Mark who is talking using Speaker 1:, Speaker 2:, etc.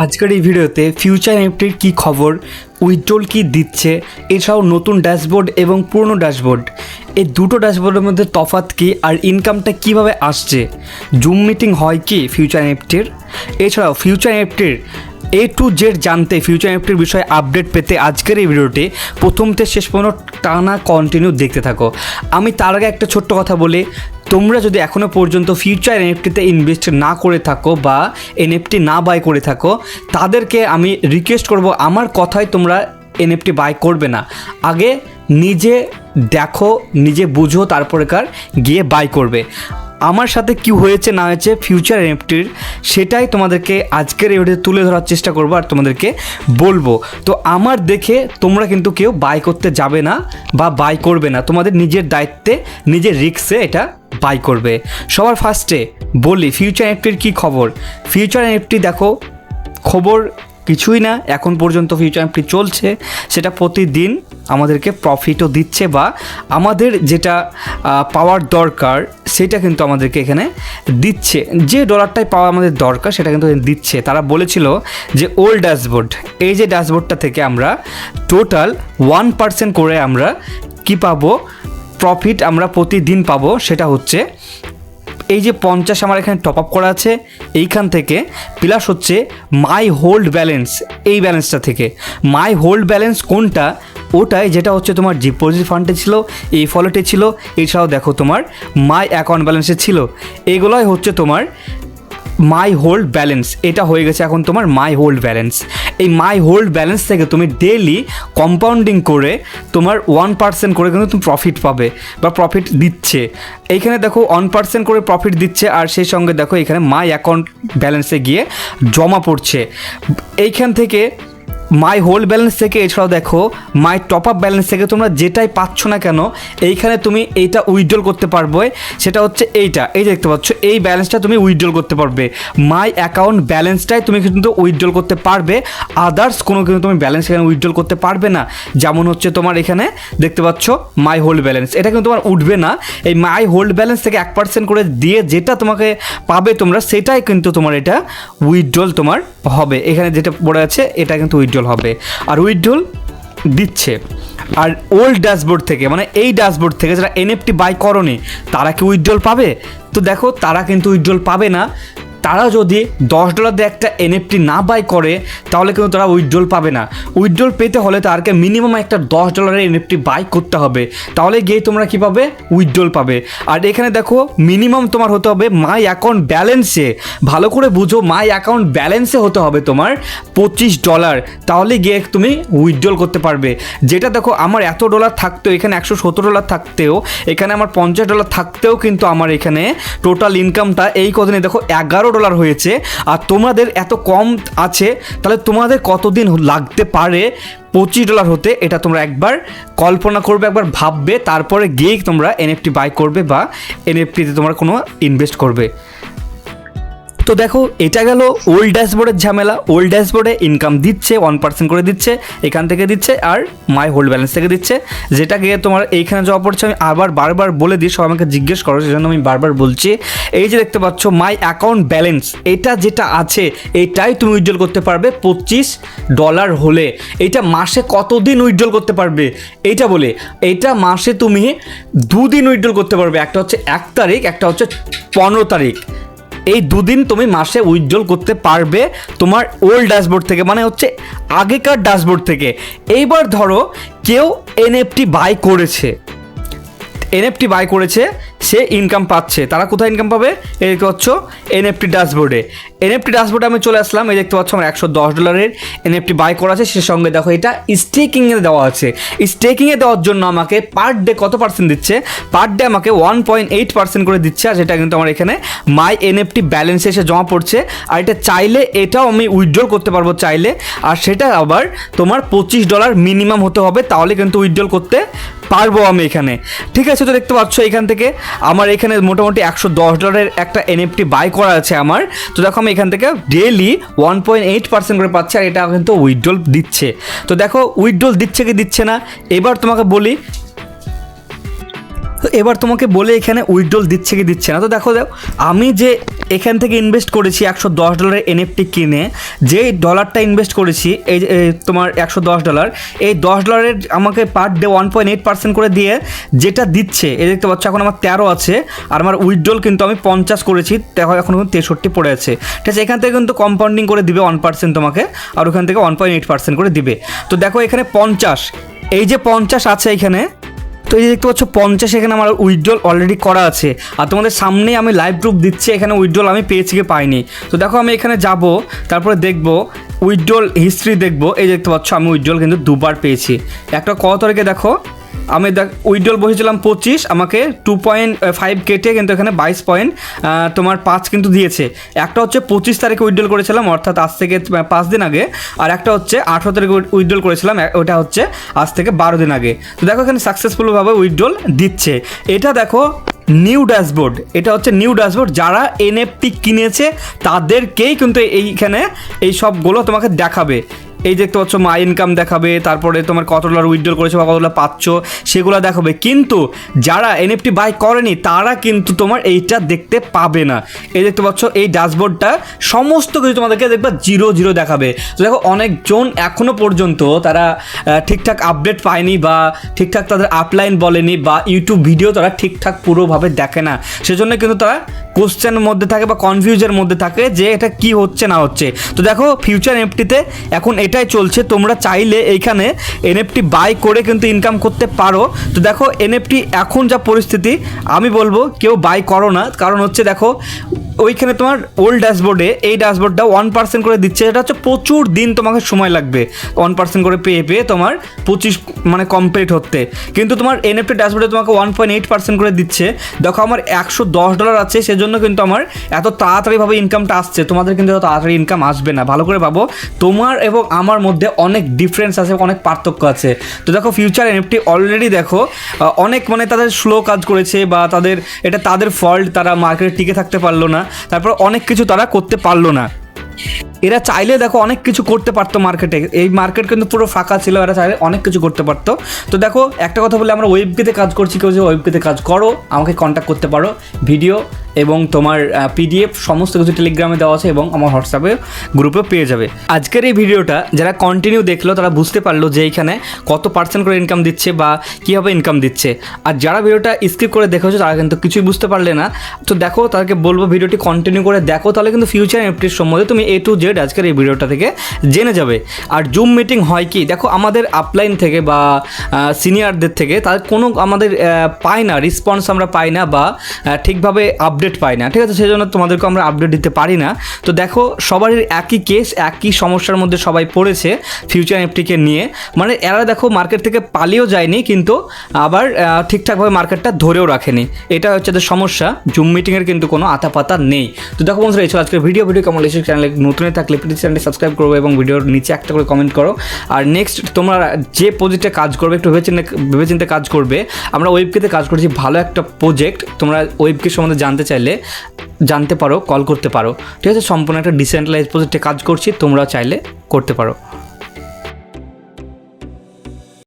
Speaker 1: আজকের এই ভিডিওতে ফিউচার এনএফটির কী খবর, উইথড্রল কী দিচ্ছে, এছাড়াও নতুন ড্যাশবোর্ড এবং পুরনো ড্যাশবোর্ড, এই দুটো ড্যাশবোর্ডের মধ্যে তফাৎ কী আর ইনকামটা কীভাবে আসছে, জুম মিটিং হয় কি ফিউচার এনএফটির, এছাড়াও ফিউচার এনএফটির A to Z জানতে, ফিউচার এনএফটির বিষয়ে আপডেট পেতে আজকের এই ভিডিওটি প্রথম থেকে শেষ পর্যন্ত টানা কন্টিনিউ দেখতে থাকো। আমি তার আগে একটা ছোট্ট কথা বলি, তোমরা যদি এখনও পর্যন্ত ফিউচার এনএফটিতে ইনভেস্ট না করে থাকো বা এনএফটি না বাই করে থাকো, তাদেরকে আমি রিকোয়েস্ট করব আমার কথায় তোমরা এনএফটি বাই করবে না, আগে নিজে দেখো, নিজে বুঝো, তারপরেকার গিয়ে বাই করবে। আমার সাথে কি হয়েছে না হয়েছে ফিউচার এনএফটির সেটাই তোমাদেরকে আজকের এই ভিডিওতে তুলে ধরার চেষ্টা করবো আর তোমাদেরকে বলবো। তো আমার দেখে তোমরা কিন্তু কেউ বাই করতে যাবে না বা বাই করবে না, তোমাদের নিজের দায়িত্বে নিজের রিস্কে এটা বাই করবে। সবার ফার্স্টে বলি ফিউচার এনএফটির কী খবর। ফিউচার এনএফটি দেখো, খবর কিছুই না, এখন পর্যন্ত ফিউচার এনএফটি চলছে, সেটা প্রতিদিন আমাদেরকে প্রফিটও দিচ্ছে বা আমাদের যেটা পাওয়ার দরকার সেটা কিন্তু আমাদেরকে এখানে দিচ্ছে, যে ডলারটাই পাওয়া আমাদের দরকার সেটা কিন্তু দিচ্ছে। তারা বলেছিল যে ওল্ড ড্যাশবোর্ড, এই যে ড্যাশবোর্ডটা থেকে আমরা টোটাল 1% করে আমরা কি পাবো, প্রফিট আমরা প্রতিদিন পাবো। সেটা হচ্ছে এই যে 50 আমার এখানে টপ আপ করা আছে এইখান থেকে, প্লাস হচ্ছে মাই হোল্ড ব্যালেন্স, এই ব্যালেন্সটা থেকে। মাই হোল্ড ব্যালেন্স কোনটা, ওটাই যেটা হচ্ছে তোমার ডিপোজিট ফান্ডে ছিল, এই ফলেটে ছিল, এছাড়াও দেখো তোমার মাই অ্যাকাউন্ট ব্যালেন্সে ছিল, এগুলোই হচ্ছে তোমার মাই হোল্ড ব্যালেন্স। এটা হয়ে গেছে এখন তোমার মাই হোল্ড ব্যালেন্স। এই মাই হোল্ড ব্যালেন্স থেকে তুমি ডেইলি কম্পাউন্ডিং করে তোমার 1% করে কিন্তু তুমি প্রফিট পাবে বা প্রফিট দিচ্ছে। এইখানে দেখো 1% করে প্রফিট দিচ্ছে, আর সেই সঙ্গে দেখো এখানে মাই অ্যাকাউন্ট ব্যালেন্সে গিয়ে জমা পড়ছে। এইখান থেকে মাই হোল্ড ব্যালেন্স থেকে, এছাড়াও দেখো মাই টপ আপ ব্যালেন্স থেকে তোমরা যেটাই পাচ্ছ না কেন, এইখানে তুমি এইটা উইথড্রল করতে পারবে। সেটা হচ্ছে এইটা, এই যে দেখতে পাচ্ছ, এই ব্যালেন্সটা তুমি উইথড্রল করতে পারবে। মাই অ্যাকাউন্ট ব্যালেন্সটাই তুমি কিন্তু উইথড্রল করতে পারবে, আদার্স কোনো কিন্তু তুমি ব্যালেন্স এখানে উইথড্রল করতে পারবে না। যেমন হচ্ছে তোমার এখানে দেখতে পাচ্ছ মাই হোল্ড ব্যালেন্স, এটা কিন্তু তোমার উঠবে না। এই মাই হোল্ড ব্যালেন্স থেকে 1% করে দিয়ে যেটা তোমাকে পাবে তোমরা, সেটাই কিন্তু তোমার এটা উইথড্রল তোমার হবে। এখানে যেটা পড়ে আছে এটা কিন্তু উইথড্রল হবে, আর উইথড্রল দিচ্ছে। আর ওল্ড ড্যাশবোর্ড থেকে, মানে এই ড্যাশবোর্ড থেকে যারা এনএফটি বাই করনি তারা কি উইথড্রল পাবে? তো দেখো তারা কিন্তু উইথড্রল পাবে না। তারা যদি $10 দিয়ে একটা এনএফটি না বাই করে তাহলে কিন্তু তারা উইথড্রল পাবে না। উইথড্রল পেতে হলে তাদেরকে মিনিমাম একটা $10 এনএফটি বাই করতে হবে, তাহলে গিয়ে তোমরা কী পাবে, উইথড্রল পাবে। আর এখানে দেখো মিনিমাম তোমার হতে হবে মাই অ্যাকাউন্ট ব্যালেন্সে, ভালো করে বুঝো, মাই অ্যাকাউন্ট ব্যালেন্সে হতে হবে তোমার $25, তাহলে গিয়ে তুমি উইথড্রল করতে পারবে। যেটা দেখো আমার এত ডলার থাকতেও, এখানে $117 থাকতেও, এখানে আমার $50 থাকতেও কিন্তু আমার এখানে টোটাল ইনকামটা এই কদিনে দেখো $11 হয়েছে। আর তোমাদের এত কম আছে, তাহলে তোমাদের কতদিন লাগতে পারে $25 হতে, এটা তোমরা একবার কল্পনা করবে, একবার ভাববে, তারপরে গিয়েই তোমরা এনএফটি বাই করবে বা এনএফটিতে তোমরা কোনো ইনভেস্ট করবে। তো দেখো এটা গেল ওল্ড ড্যাশবোর্ডের ঝামেলা। ওল্ড ড্যাশবোর্ডে ইনকাম দিচ্ছে, 1% করে দিচ্ছে, এখান থেকে দিচ্ছে, আর মাই হোল্ড ব্যালেন্স থেকে দিচ্ছে, যেটা গিয়ে তোমার এইখানে জমা পড়ছে। আমি আবার বারবার বলে দিই, সবাই আমাকে জিজ্ঞেস করো, সেজন্য আমি বারবার বলছি। এই যে দেখতে পাচ্ছ মাই অ্যাকাউন্ট ব্যালেন্স, এটা যেটা আছে এটাই তুমি উইথড্রল করতে পারবে $25 হলে। এইটা মাসে কতদিন উইথড্রল করতে পারবে এইটা বলে, এইটা মাসে তুমি 2 দিন উইথড্রল করতে পারবে, একটা হচ্ছে 1 তারিখ, একটা হচ্ছে 15 তারিখ। এই 2 দিন তুমি মাসে উইথড্রল করতে পারবে তোমার ওল্ড ড্যাশবোর্ড থেকে, মানে হচ্ছে আগেকার ড্যাশবোর্ড থেকে। এইবার ধরো কেউ এনএফটি বাই করেছে, এনএফটি বাই করেছে, সে ইনকাম পাচ্ছে। তারা কোথায় ইনকাম পাবে, এই দেখতে পাচ্ছ এনএফটি ড্যাশবোর্ডে। এনএফটি ড্যাশবোর্ডে আমি চলে আসলাম, এই দেখতে পাচ্ছ আমার $110 এনএফটি বাই করা আছে। সে সঙ্গে দেখো এটা স্টেকিংয়ে দেওয়া আছে। স্টেকিংয়ে দেওয়ার জন্য আমাকে পার ডে কত পার্সেন্ট দিচ্ছে, পার ডে আমাকে 1.8% করে দিচ্ছে। আর সেটা কিন্তু আমার এখানে মাই এনএফটি ব্যালেন্সে এসে জমা পড়ছে। আর এটা চাইলে এটাও আমি উইথড্রল করতে পারবো চাইলে, আর সেটা আবার তোমার $25 মিনিমাম হতে হবে, তাহলে কিন্তু উইথড্রল করতে পারবো আমি এখানে। ঠিক আছে, তো দেখতে পাচ্ছ এখান থেকে আমার এখানে মোটামুটি $110 একটা এনএফটি বাই করা আছে আমার। তো দেখো আমি এখান থেকে ডেইলি 1.8% করে পাচ্ছি, আর এটা কিন্তু উইথড্রল দিচ্ছে। তো দেখো উইথড্রল দিচ্ছে কি দিচ্ছে না, এবার তোমাকে বলি এবার তোমাকে বলে এখানে উইথড্রল দিচ্ছে কি দিচ্ছে না। তো দেখো আমি যে এখান থেকে ইনভেস্ট করেছি $110 এনএফটি কিনে, যে ডলারটা ইনভেস্ট করেছি এই তোমার $110, এই $10 আমাকে পার ডে 1.8% করে দিয়ে যেটা দিচ্ছে, এই দেখতে পাচ্ছ এখন আমার 13 আছে, আর আমার উইথড্রল কিন্তু আমি 50 করেছি, দেখো এখন 63 পড়ে আছে। ঠিক আছে, এখান থেকে কিন্তু কম্পাউন্ডিং করে দিবে 1% তোমাকে, আর ওখান থেকে 1.8% করে দিবে। তো দেখো এখানে 50, এই যে 50 আছে এখানে, তো এই যে দেখতে পাচ্ছ 50 এখানে আমার উইথড্রল অলরেডি করা আছে, আর তোমাদের সামনেই আমি লাইভ প্রুফ দিচ্ছি এখানে উইথড্রল আমি পেয়েছি কি পাইনি। তো দেখো আমি এখানে যাব, তারপরে দেখবো উইথড্রল হিস্ট্রি দেখবো, এই দেখতে পাচ্ছ আমি উইথড্রল কিন্তু 2বার পেয়েছি। একটা কত তারিখে দেখো আমি উইথড্রল বসেছিলাম 25, আমাকে 2.5 কেটে কিন্তু এখানে 22.5 কিন্তু দিয়েছে। একটা হচ্ছে 25 তারিখে উইথড্রল করেছিলাম, অর্থাৎ আজ থেকে 5 দিন আগে, আর একটা হচ্ছে 18 তারিখে উইথড্রল করেছিলাম, ওটা হচ্ছে আজ থেকে 12 দিন আগে। তো দেখো এখানে সাকসেসফুলভাবে উইথড্রল দিচ্ছে। এটা দেখো নিউ ড্যাশবোর্ড, এটা হচ্ছে নিউ ড্যাশবোর্ড, যারা এনএফটি কিনেছে তাদেরকেই কিন্তু এইখানে এই সবগুলো তোমাকে দেখাবে। এই দেখতে পাচ্ছ মাই ইনকাম দেখাবে, তারপরে তোমার কত ডলার উইথড্রল করেছো বা কত ডলার পাচ্ছ সেগুলো দেখাবে, কিন্তু যারা এনএফটি বাই করেনি তারা কিন্তু তোমার এইটা দেখতে পাবে না। এই দেখতে পাচ্ছ এই ড্যাশবোর্ডটা সমস্ত কিছু তোমাদেরকে দেখবা 0 দেখাবে। তো দেখো অনেকজন এখনও পর্যন্ত তারা ঠিকঠাক আপডেট পায়নি, বা ঠিকঠাক তাদের আপলাইন বলেনি, বা ইউটিউব ভিডিও তারা ঠিকঠাক পুরোভাবে দেখে না, সেজন্য কিন্তু তারা কোশ্চেনের মধ্যে থাকে বা কনফিউজের মধ্যে থাকে যে এটা কি হচ্ছে না হচ্ছে। তো দেখো ফিউচার এনএফটিতে এখন এটাই চলছে, তোমরা চাইলে এইখানে এনএফটি বাই করে কিন্তু ইনকাম করতে পারো। তো দেখো এনএফটি এখন যা পরিস্থিতি, আমি বলবো কেউ বাই করো না, কারণ হচ্ছে দেখো ওইখানে তোমার ওল্ড ড্যাশবোর্ডে এই ড্যাশবোর্ডটা 1% করে দিচ্ছে, এটা হচ্ছে প্রচুর দিন তোমাকে সময় লাগবে 1% করে পেয়ে তোমার 25 মানে কমপ্লিট হতে, কিন্তু তোমার এনএফটি ড্যাশবোর্ডে তোমাকে 1.8% করে দিচ্ছে। দেখো আমার $110 আছে, সেজন্য কিন্তু আমার এত তাড়াতাড়িভাবে ইনকামটা আসছে, তোমাদের কিন্তু এত তাড়াতাড়ি ইনকাম আসবে না। ভালো করে ভাবো, তোমার এবং আমার মধ্যে অনেক ডিফারেন্স আছে, অনেক পার্থক্য আছে। তো দেখো ফিউচার এনএফটি অলরেডি দেখো অনেক মানে তাদের স্লো কাজ করেছে, বা এটা তাদের ফল্ট, তারা মার্কেটে টিকে থাকতে পারলো না, তারপর অনেক কিছু তারা করতে পারলো না। এরা চাইলে দেখো অনেক কিছু করতে পারতো মার্কেটে, এই মার্কেট কিন্তু পুরো ফাঁকা ছিল, এরা চাইলে অনেক কিছু করতে পারতো। তো দেখো একটা কথা বলে, আমরা ওয়েবকিতে কাজ করছি, কেউ যে ওয়েবকিতে কাজ করো আমাকে কন্ট্যাক্ট করতে পারো, ভিডিও এবং তোমার পিডিএফ সমস্ত কিছু টেলিগ্রামে দেওয়া আছে, এবং আমার হোয়াটসঅ্যাপে গ্রুপে পেয়ে যাবে। আজকের এই ভিডিওটা যারা কন্টিনিউ দেখলো তারা বুঝতে পারলো যে এইখানে কত % করে ইনকাম দিচ্ছে বা কীভাবে ইনকাম দিচ্ছে, আর যারা ভিডিওটা স্কিপ করে দেখেছো তারা কিন্তু কিছুই বুঝতে পারলে না। তো দেখো তাদেরকে বলবো ভিডিওটি কন্টিনিউ করে দেখো, তাহলে কিন্তু ফিউচার এনএফটির সম্বন্ধে তুমি A to Z আজকের এই ভিডিওটা থেকে জেনে যাবে। আর জুম মিটিং হয় কি, দেখো আমাদের আপলাইন থেকে বা সিনিয়রদের থেকে তাদের কোনো আমাদের পাই না রেসপন্স, আমরা পাই না, বা ঠিকভাবে আপডেট পাই না, ঠিক আছে, সেই জন্য তোমাদেরকে আমরা আপডেট দিতে পারি না। তো দেখো সবারই একই কেস, একই সমস্যার মধ্যে সবাই পড়েছে ফিউচার এনএফটিকে নিয়ে, মানে এরা দেখো মার্কেট থেকে পালিয়েও যায়নি, কিন্তু আবার ঠিকঠাকভাবে মার্কেটটা ধরেও রাখেনি, এটা হচ্ছে যে সমস্যা। জুম মিটিংয়ের কিন্তু কোনো আতাপাতা নেই। তো দেখো বন্ধুরা এই ছিল আজকের ভিডিও কেমন লেগেছে, চ্যানেলে নতুন থাকলে প্লিজ চ্যানেলটি সাবস্ক্রাইব করবো এবং ভিডিওর নিচে একটা করে কমেন্ট করো। আর নেক্সট তোমরা যে প্রজেক্টে কাজ করবে একটু ভেবেচিন্তে কাজ করবে। আমরা ওয়েবকিতে কাজ করছি, ভালো একটা প্রজেক্ট, তোমরা ওয়েবকি সম্বন্ধে জানতে চাইলে জানতে পারো, কল করতে পারো, ঠিক আছে। সম্পূর্ণ একটা ডিসেন্ট্রালাইজ প্রজেক্টে কাজ করছি, তোমরা চাইলে করতে পারো।